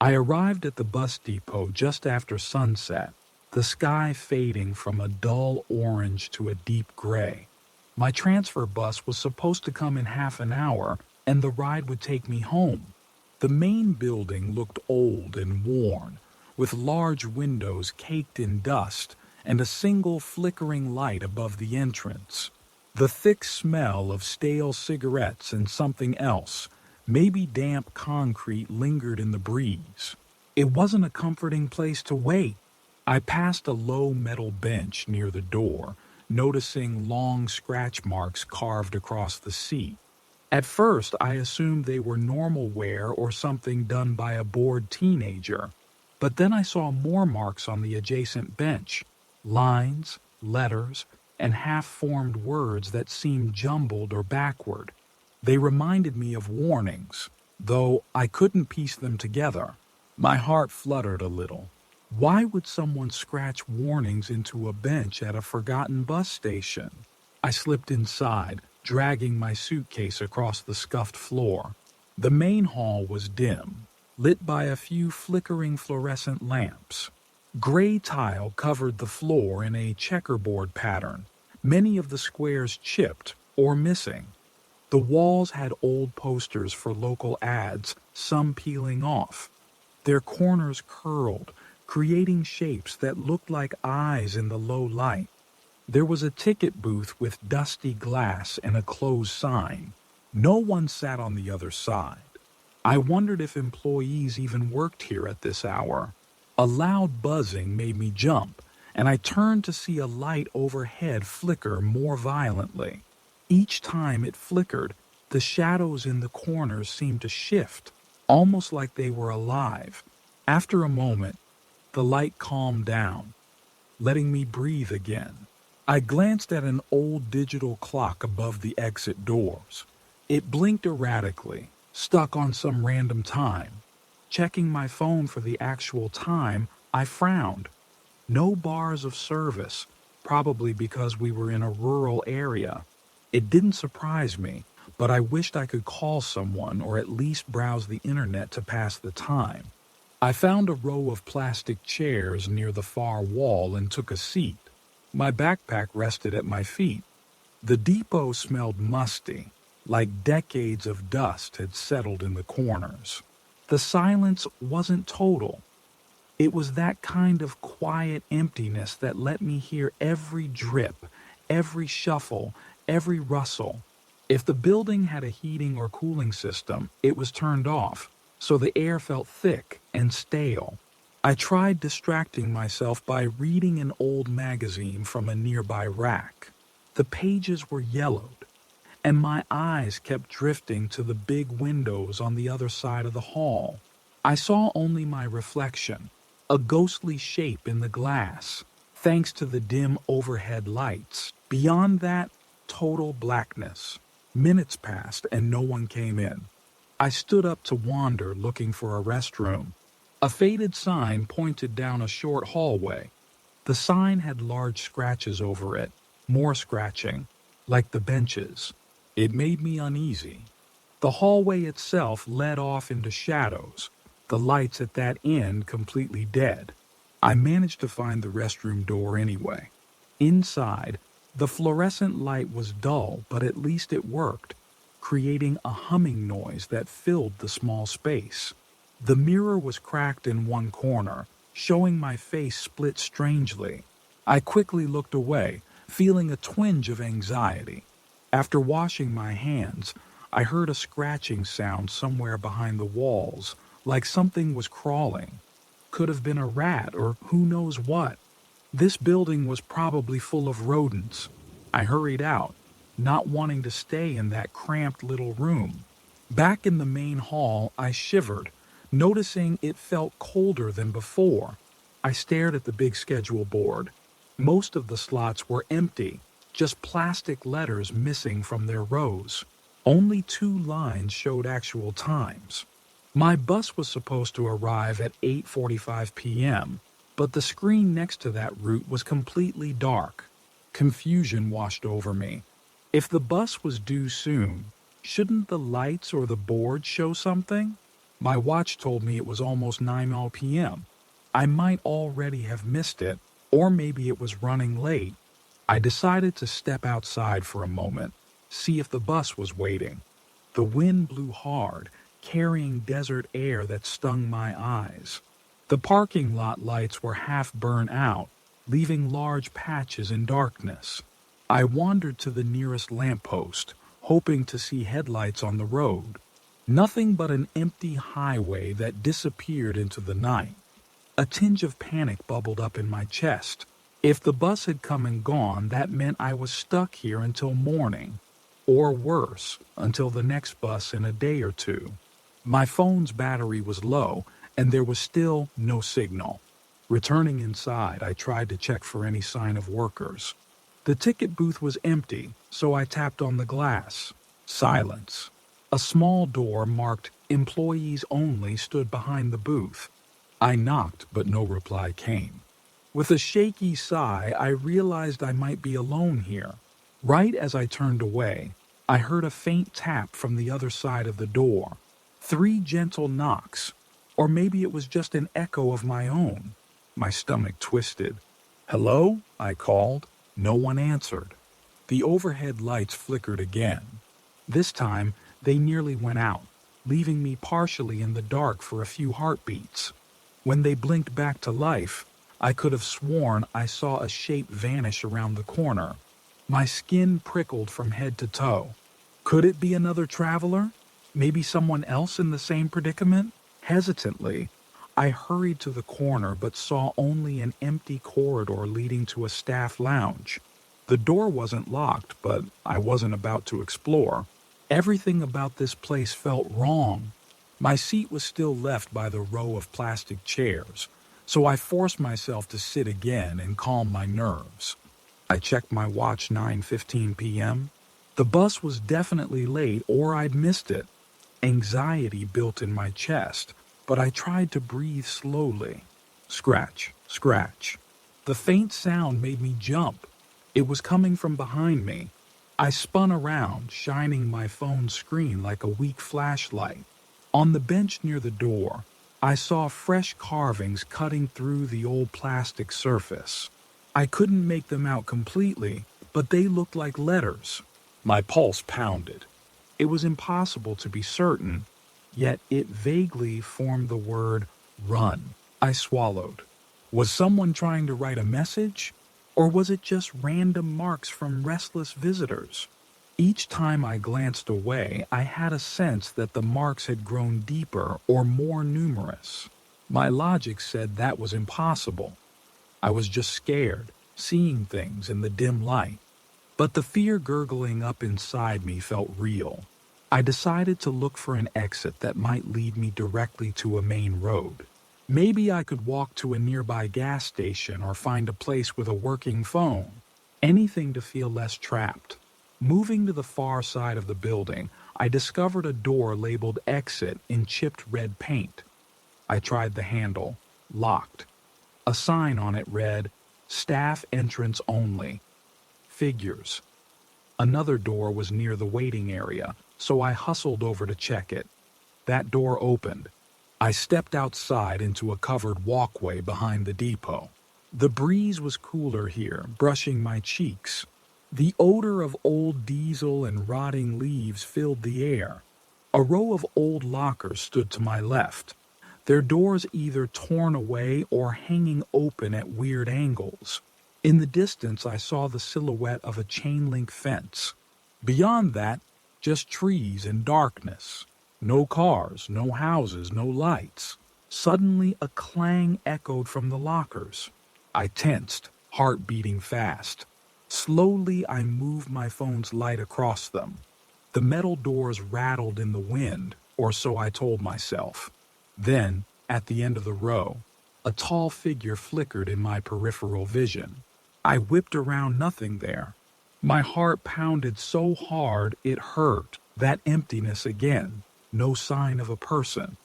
I arrived at the bus depot just after sunset, the sky fading from a dull orange to a deep gray. My transfer bus was supposed to come in half an hour, and the ride would take me home. The main building looked old and worn, with large windows caked in dust and a single flickering light above the entrance. The thick smell of stale cigarettes and something else, maybe damp concrete, lingered in the breeze. It wasn't a comforting place to wait. I passed a low metal bench near the door, noticing long scratch marks carved across the seat. At first, I assumed they were normal wear or something done by a bored teenager, but then I saw more marks on the adjacent bench, lines, letters, and half-formed words that seemed jumbled or backward. They reminded me of warnings, though I couldn't piece them together. My heart fluttered a little. Why would someone scratch warnings into a bench at a forgotten bus station? I slipped inside, dragging my suitcase across the scuffed floor. The main hall was dim, lit by a few flickering fluorescent lamps. Gray tile covered the floor in a checkerboard pattern, many of the squares chipped or missing. The walls had old posters for local ads, some peeling off. Their corners curled, creating shapes that looked like eyes in the low light. There was a ticket booth with dusty glass and a closed sign. No one sat on the other side. I wondered if employees even worked here at this hour. A loud buzzing made me jump, and I turned to see a light overhead flicker more violently. Each time it flickered, the shadows in the corners seemed to shift, almost like they were alive. After a moment, the light calmed down, letting me breathe again. I glanced at an old digital clock above the exit doors. It blinked erratically, stuck on some random time. Checking my phone for the actual time, I frowned. No bars of service, probably because we were in a rural area. It didn't surprise me, but I wished I could call someone or at least browse the internet to pass the time. I found a row of plastic chairs near the far wall and took a seat. My backpack rested at my feet. The depot smelled musty, like decades of dust had settled in the corners. The silence wasn't total. It was that kind of quiet emptiness that let me hear every drip, every shuffle, every rustle. If the building had a heating or cooling system, it was turned off, so the air felt thick and stale. I tried distracting myself by reading an old magazine from a nearby rack. The pages were yellowed, and my eyes kept drifting to the big windows on the other side of the hall. I saw only my reflection, a ghostly shape in the glass, thanks to the dim overhead lights. Beyond that, total blackness. Minutes passed and no one came in. I stood up to wander, looking for a restroom. A faded sign pointed down a short hallway. The sign had large scratches over it, more scratching, like the benches. It made me uneasy. The hallway itself led off into shadows, the lights at that end completely dead. I managed to find the restroom door anyway. Inside, the fluorescent light was dull, but at least it worked, creating a humming noise that filled the small space. The mirror was cracked in one corner, showing my face split strangely. I quickly looked away, feeling a twinge of anxiety. After washing my hands, I heard a scratching sound somewhere behind the walls, like something was crawling. Could have been a rat or who knows what. This building was probably full of rodents. I hurried out, not wanting to stay in that cramped little room. Back in the main hall, I shivered, noticing it felt colder than before. I stared at the big schedule board. Most of the slots were empty, just plastic letters missing from their rows. Only 2 lines showed actual times. My bus was supposed to arrive at 8:45 p.m., but the screen next to that route was completely dark. Confusion washed over me. If the bus was due soon, shouldn't the lights or the board show something? My watch told me it was almost 9 p.m. I might already have missed it, or maybe it was running late. I decided to step outside for a moment, see if the bus was waiting. The wind blew hard, carrying desert air that stung my eyes. The parking lot lights were half burnt out, leaving large patches in darkness. I wandered to the nearest lamppost, hoping to see headlights on the road. Nothing but an empty highway that disappeared into the night. A tinge of panic bubbled up in my chest. If the bus had come and gone, that meant I was stuck here until morning, or worse, until the next bus in a day or two. My phone's battery was low, and there was still no signal. Returning inside, I tried to check for any sign of workers. The ticket booth was empty, so I tapped on the glass. Silence. A small door marked "Employees Only" stood behind the booth. I knocked, but no reply came. With a shaky sigh, I realized I might be alone here. Right as I turned away, I heard a faint tap from the other side of the door. 3 gentle knocks, or maybe it was just an echo of my own. My stomach twisted. "Hello?" I called. No one answered. The overhead lights flickered again. This time, they nearly went out, leaving me partially in the dark for a few heartbeats. When they blinked back to life, I could have sworn I saw a shape vanish around the corner. My skin prickled from head to toe. Could it be another traveler? Maybe someone else in the same predicament? Hesitantly, I hurried to the corner but saw only an empty corridor leading to a staff lounge. The door wasn't locked, but I wasn't about to explore. Everything about this place felt wrong. My seat was still left by the row of plastic chairs, so I forced myself to sit again and calm my nerves. I checked my watch. 9:15 p.m. The bus was definitely late, or I'd missed it. Anxiety built in my chest, but I tried to breathe slowly. Scratch, scratch. The faint sound made me jump. It was coming from behind me. I spun around, shining my phone's screen like a weak flashlight. On the bench near the door, I saw fresh carvings cutting through the old plastic surface. I couldn't make them out completely, but they looked like letters. My pulse pounded. It was impossible to be certain, yet it vaguely formed the word "run." I swallowed. Was someone trying to write a message? Or was it just random marks from restless visitors? Each time I glanced away, I had a sense that the marks had grown deeper or more numerous. My logic said that was impossible. I was just scared, seeing things in the dim light. But the fear gurgling up inside me felt real. I decided to look for an exit that might lead me directly to a main road. Maybe I could walk to a nearby gas station or find a place with a working phone. Anything to feel less trapped. Moving to the far side of the building, I discovered a door labeled "Exit" in chipped red paint. I tried the handle. Locked. A sign on it read, "Staff Entrance Only." Figures. Another door was near the waiting area, so I hustled over to check it. That door opened. I stepped outside into a covered walkway behind the depot. The breeze was cooler here, brushing my cheeks. The odor of old diesel and rotting leaves filled the air. A row of old lockers stood to my left, their doors either torn away or hanging open at weird angles. In the distance, I saw the silhouette of a chain-link fence. Beyond that, just trees and darkness. No cars, no houses, no lights. Suddenly, a clang echoed from the lockers. I tensed, heart beating fast. Slowly, I moved my phone's light across them. The metal doors rattled in the wind, or so I told myself. Then, at the end of the row, a tall figure flickered in my peripheral vision. I whipped around, nothing there. My heart pounded so hard it hurt. That emptiness again. No sign of a person.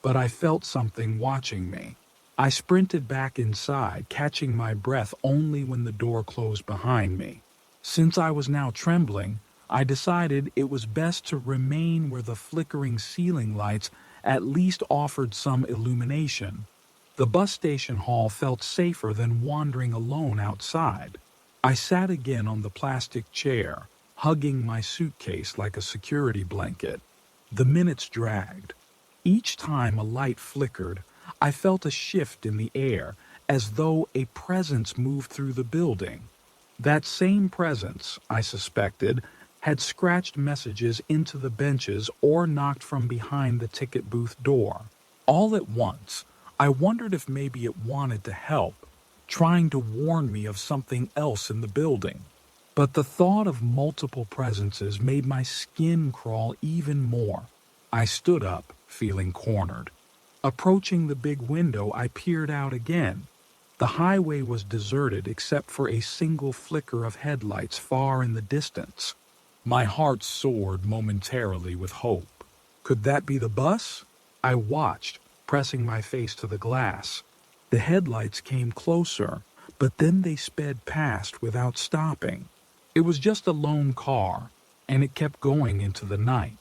But I felt something watching me. I sprinted back inside, catching my breath only when the door closed behind me. Since I was now trembling, I decided it was best to remain where the flickering ceiling lights at least offered some illumination. The bus station hall felt safer than wandering alone outside. I sat again on the plastic chair, hugging my suitcase like a security blanket. The minutes dragged. Each time a light flickered, I felt a shift in the air, as though a presence moved through the building. That same presence, I suspected, had scratched messages into the benches or knocked from behind the ticket booth door. All at once, I wondered if maybe it wanted to help, trying to warn me of something else in the building. But the thought of multiple presences made my skin crawl even more. I stood up, feeling cornered. Approaching the big window, I peered out again. The highway was deserted except for a single flicker of headlights far in the distance. My heart soared momentarily with hope. Could that be the bus? I watched, pressing my face to the glass. The headlights came closer, but then they sped past without stopping. It was just a lone car, and it kept going into the night.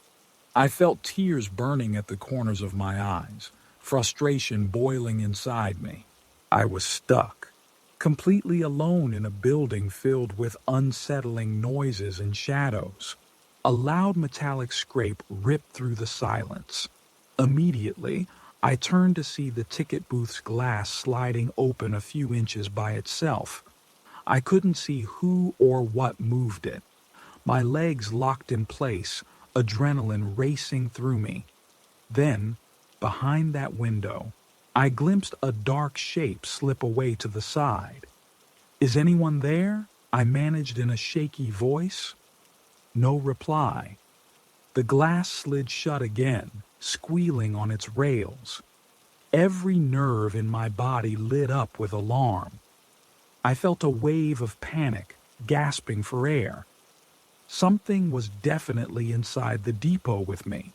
I felt tears burning at the corners of my eyes, frustration boiling inside me. I was stuck, completely alone in a building filled with unsettling noises and shadows. A loud metallic scrape ripped through the silence. Immediately, I turned to see the ticket booth's glass sliding open a few inches by itself. I couldn't see who or what moved it. My legs locked in place, adrenaline racing through me. Then, behind that window, I glimpsed a dark shape slip away to the side. "Is anyone there?" I managed in a shaky voice. No reply. The glass slid shut again, squealing on its rails. Every nerve in my body lit up with alarm. I felt a wave of panic, gasping for air. Something was definitely inside the depot with me.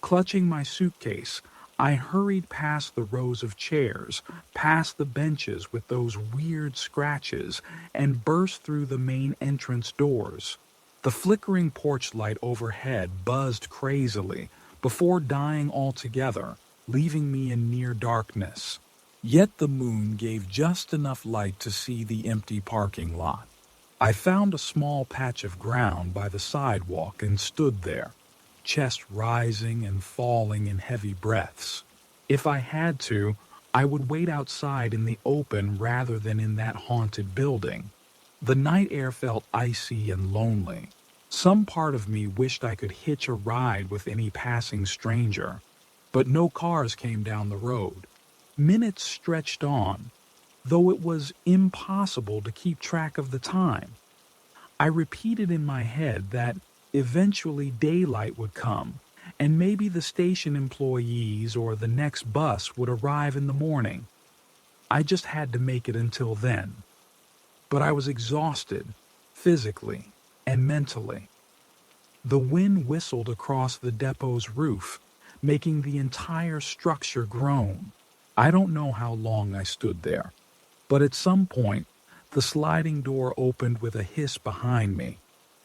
Clutching my suitcase, I hurried past the rows of chairs, past the benches with those weird scratches, and burst through the main entrance doors. The flickering porch light overhead buzzed crazily before dying altogether, leaving me in near darkness. Yet the moon gave just enough light to see the empty parking lot. I found a small patch of ground by the sidewalk and stood there, chest rising and falling in heavy breaths. If I had to, I would wait outside in the open rather than in that haunted building. The night air felt icy and lonely. Some part of me wished I could hitch a ride with any passing stranger, but no cars came down the road. Minutes stretched on, though it was impossible to keep track of the time. I repeated in my head that eventually daylight would come, and maybe the station employees or the next bus would arrive in the morning. I just had to make it until then. But I was exhausted, physically and mentally. The wind whistled across the depot's roof, making the entire structure groan. I don't know how long I stood there, but at some point, the sliding door opened with a hiss behind me.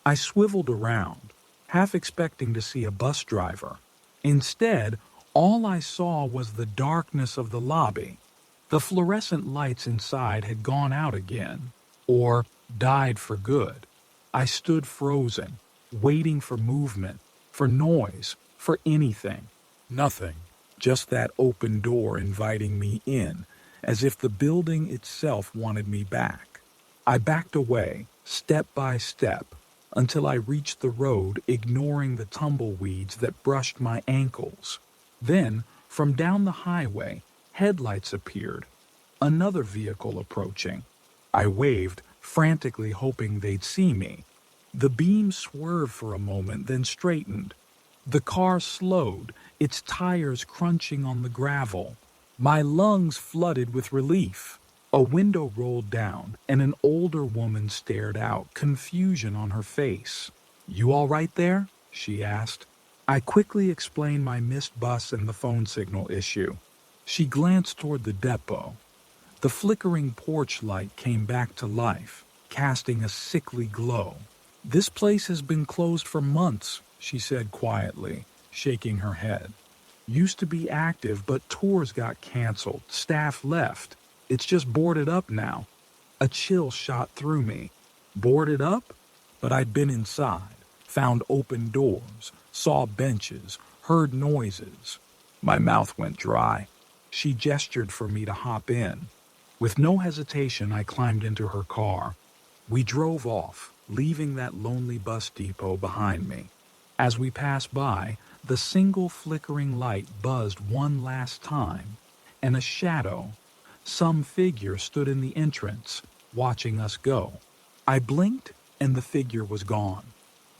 I swiveled around, half expecting to see a bus driver. Instead, all I saw was the darkness of the lobby. The fluorescent lights inside had gone out again, or died for good. I stood frozen, waiting for movement, for noise, for anything. Nothing. Just that open door inviting me in, as if the building itself wanted me back. I backed away, step by step, until I reached the road, ignoring the tumbleweeds that brushed my ankles. Then, from down the highway, headlights appeared. Another vehicle approaching. I waved, frantically hoping they'd see me. The beam swerved for a moment, then straightened. The car slowed, its tires crunching on the gravel. My lungs flooded with relief. A window rolled down, and an older woman stared out, confusion on her face. "You all right there?" she asked. I quickly explained my missed bus and the phone signal issue. She glanced toward the depot. The flickering porch light came back to life, casting a sickly glow. "This place has been closed for months," she said quietly, shaking her head. Used to be active, but tours got canceled, staff left. It's just boarded up now. A chill shot through me. Boarded up? But I'd been inside, found open doors, saw benches, heard noises. My mouth went dry. She gestured for me to hop in. With no hesitation, I climbed into her car. We drove off, leaving that lonely bus depot behind me. As we passed by, the single flickering light buzzed one last time, and a shadow, some figure, stood in the entrance, watching us go. I blinked, and the figure was gone.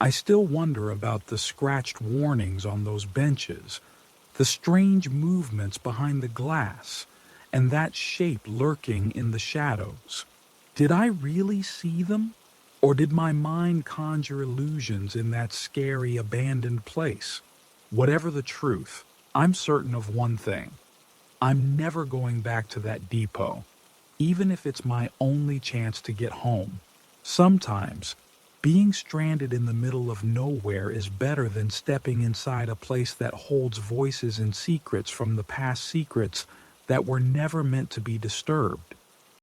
I still wonder about the scratched warnings on those benches, the strange movements behind the glass, and that shape lurking in the shadows. Did I really see them? Or did my mind conjure illusions in that scary, abandoned place? Whatever the truth, I'm certain of one thing. I'm never going back to that depot, even if it's my only chance to get home. Sometimes, being stranded in the middle of nowhere is better than stepping inside a place that holds voices and secrets from the past, secrets that were never meant to be disturbed.